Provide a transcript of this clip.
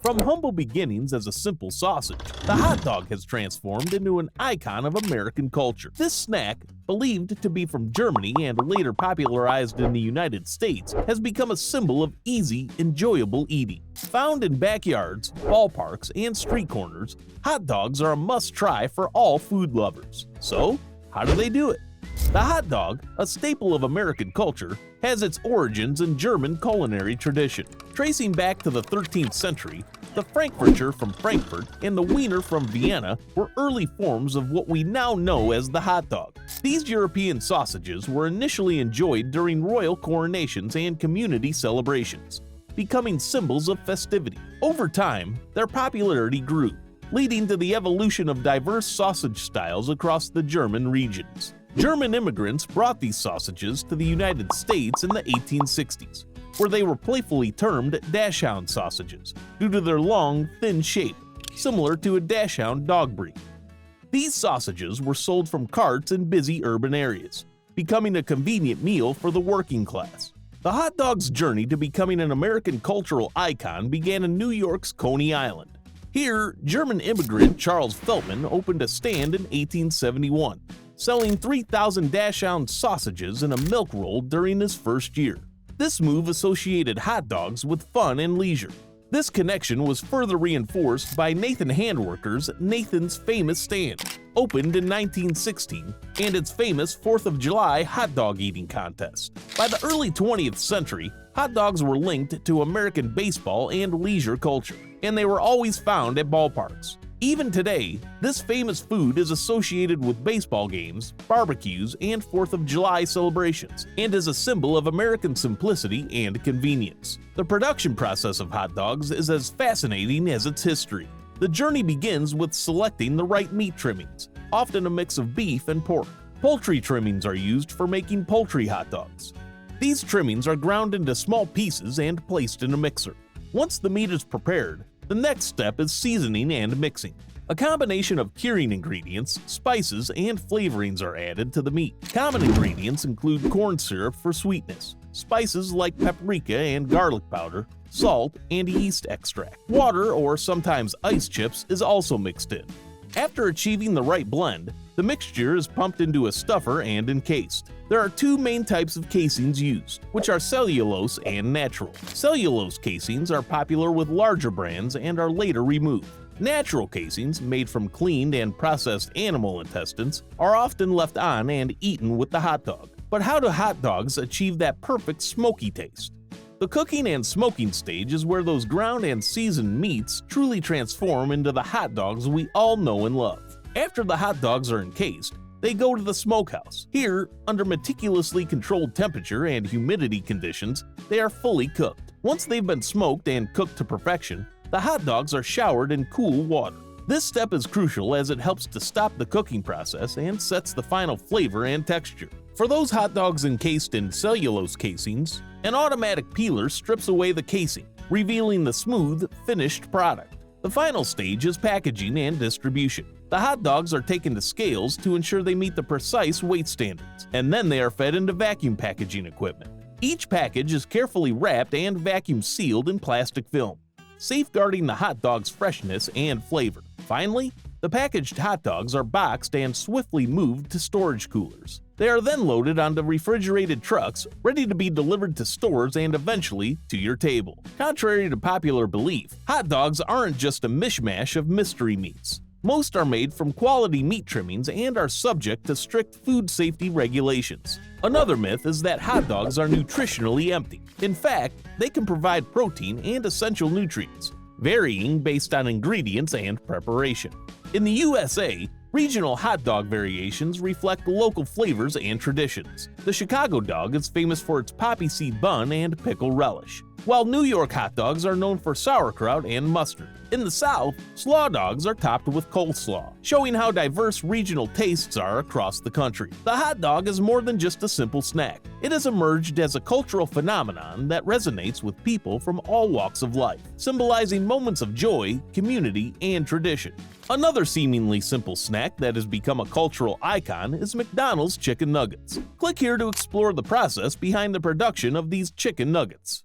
From humble beginnings as a simple sausage, the hot dog has transformed into an icon of American culture. This snack, believed to be from Germany and later popularized in the United States, has become a symbol of easy, enjoyable eating. Found in backyards, ballparks, and street corners, hot dogs are a must-try for all food lovers. So, how do they do it? The hot dog, a staple of American culture, has its origins in German culinary tradition. Tracing back to the 13th century, the Frankfurter from Frankfurt and the Wiener from Vienna were early forms of what we now know as the hot dog. These European sausages were initially enjoyed during royal coronations and community celebrations, becoming symbols of festivity. Over time, their popularity grew, leading to the evolution of diverse sausage styles across the German regions. German immigrants brought these sausages to the United States in the 1860s, where they were playfully termed Dachshund sausages due to their long, thin shape, similar to a Dachshund dog breed. These sausages were sold from carts in busy urban areas, becoming a convenient meal for the working class. The hot dog's journey to becoming an American cultural icon began in New York's Coney Island. Here, German immigrant Charles Feltman opened a stand in 1871, selling 3,000 Dachshund sausages in a milk roll during his first year. This move associated hot dogs with fun and leisure. This connection was further reinforced by Nathan Handwerker's Nathan's Famous Stand, opened in 1916, and its famous 4th of July hot dog eating contest. By the early 20th century, hot dogs were linked to American baseball and leisure culture, and they were always found at ballparks. Even today, this famous food is associated with baseball games, barbecues, and 4th of July celebrations, and is a symbol of American simplicity and convenience. The production process of hot dogs is as fascinating as its history. The journey begins with selecting the right meat trimmings, often a mix of beef and pork. Poultry trimmings are used for making poultry hot dogs. These trimmings are ground into small pieces and placed in a mixer. Once the meat is prepared, the next step is seasoning and mixing. A combination of curing ingredients, spices, and flavorings are added to the meat. Common ingredients include corn syrup for sweetness, spices like paprika and garlic powder, salt, and yeast extract. Water, or sometimes ice chips, is also mixed in. After achieving the right blend, the mixture is pumped into a stuffer and encased. There are two main types of casings used, which are cellulose and natural. Cellulose casings are popular with larger brands and are later removed. Natural casings, made from cleaned and processed animal intestines, are often left on and eaten with the hot dog. But how do hot dogs achieve that perfect smoky taste? The cooking and smoking stage is where those ground and seasoned meats truly transform into the hot dogs we all know and love. After the hot dogs are encased, they go to the smokehouse. Here, under meticulously controlled temperature and humidity conditions, they are fully cooked. Once they've been smoked and cooked to perfection, the hot dogs are showered in cool water. This step is crucial as it helps to stop the cooking process and sets the final flavor and texture. For those hot dogs encased in cellulose casings, an automatic peeler strips away the casing, revealing the smooth, finished product. The final stage is packaging and distribution. The hot dogs are taken to scales to ensure they meet the precise weight standards, and then they are fed into vacuum packaging equipment. Each package is carefully wrapped and vacuum sealed in plastic film, safeguarding the hot dog's freshness and flavor. Finally, the packaged hot dogs are boxed and swiftly moved to storage coolers. They are then loaded onto refrigerated trucks, ready to be delivered to stores and eventually to your table. Contrary to popular belief, hot dogs aren't just a mishmash of mystery meats. Most are made from quality meat trimmings and are subject to strict food safety regulations. Another myth is that hot dogs are nutritionally empty. In fact, they can provide protein and essential nutrients, varying based on ingredients and preparation. In the USA, regional hot dog variations reflect local flavors and traditions. The Chicago dog is famous for its poppy seed bun and pickle relish, while New York hot dogs are known for sauerkraut and mustard. In the South, slaw dogs are topped with coleslaw, showing how diverse regional tastes are across the country. The hot dog is more than just a simple snack. It has emerged as a cultural phenomenon that resonates with people from all walks of life, symbolizing moments of joy, community, and tradition. Another seemingly simple snack that has become a cultural icon is McDonald's chicken nuggets. Click here to explore the process behind the production of these chicken nuggets.